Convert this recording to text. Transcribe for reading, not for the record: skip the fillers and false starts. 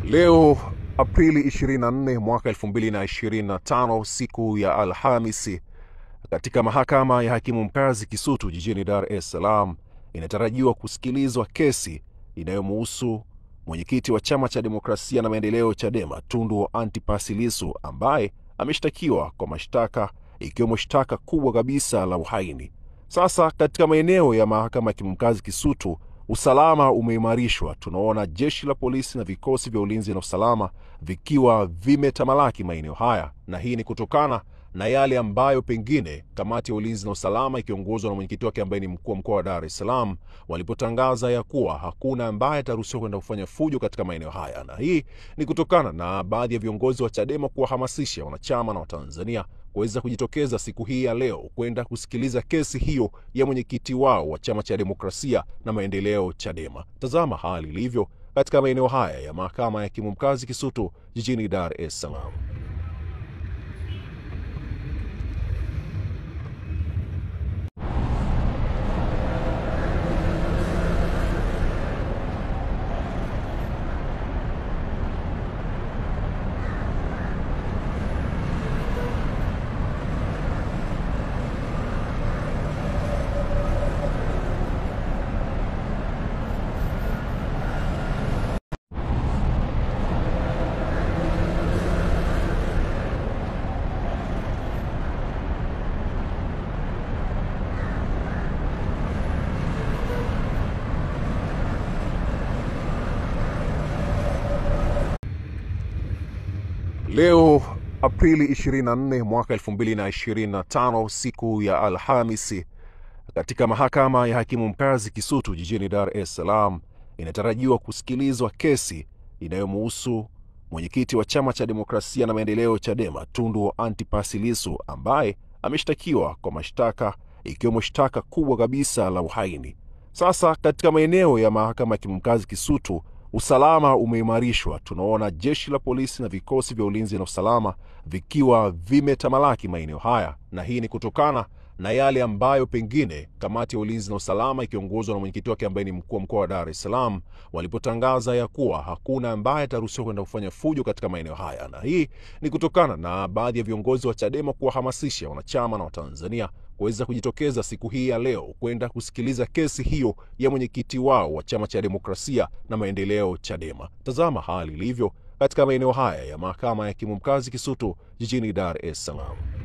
Leo Aprili 24 mwaka 2025, siku ya Alhamisi, katika mahakama ya hakimu mkazi Kisutu jijini Dar es Salaam inatarajiwa kusikilizwa kesi inayomhusu mwenyekiti wa Chama cha Demokrasia na Maendeleo Chadema Tundu Antipas Lissu, ambaye ameshtakiwa kwa mashtaka ikiwemo shtaka kubwa kabisa la uhaini. Sasa katika maeneo ya mahakama ya hakimu mkazi Kisutu, usalama umeimarishwa. Tunaona jeshi la polisi na vikosi vya ulinzi na usalama vikiwa vimetamalaki maeneo haya, na hii ni kutokana na yale ambayo pengine kamati ya ulinzi na usalama ikiongozwa na mwenyekiti wake ambaye ni mkuu wa mkoa wa Dar es Salaam walipotangaza ya kuwa hakuna ambaye ataruhusiwa kwenda kufanya fujo katika maeneo haya. Na hii ni kutokana na baadhi ya viongozi wa Chadema kuwahamasisha wanachama na Watanzania kuweza kujitokeza siku hii ya leo kwenda kusikiliza kesi hiyo ya mwenyekiti wao wa Chama cha Demokrasia na Maendeleo Chadema. Tazama hali ilivyo katika maeneo haya ya mahakama ya hakimu mkazi Kisutu jijini Dar es Salaam. Leo Aprili 24 mwaka 2025, siku ya Alhamisi, katika mahakama ya hakimu mkazi Kisutu jijini Dar es Salaam inatarajiwa kusikilizwa kesi inayomhusu mwenyekiti wa Chama cha Demokrasia na Maendeleo Chadema Tundu Antipas Lissu, ambaye ameshtakiwa kwa mashtaka ikiwemo shtaka kubwa kabisa la uhaini. Sasa katika maeneo ya mahakama ya hakimu mkazi Kisutu, usalama umeimarishwa. Tunaona jeshi la polisi na vikosi vya ulinzi na usalama vikiwa vimetamalaki maeneo haya, na hii ni kutokana na yale ambayo pengine kamati ya ulinzi na usalama ikiongozwa na mwenyekiti wake ambaye ni mkuu wa mkoa wa Dar es Salaam walipotangaza ya kuwa hakuna ambaye ataruhusiwa kwenda kufanya fujo katika maeneo haya. Na hii ni kutokana na baadhi ya viongozi wa Chadema kuwahamasisha wanachama na Watanzania kuweza kujitokeza siku hii ya leo kwenda kusikiliza kesi hiyo ya mwenyekiti wao wa Chama cha Demokrasia na Maendeleo Chadema. Tazama hali ilivyo katika maeneo haya ya mahakama ya hakimu mkazi Kisutu jijini Dar es Salaam.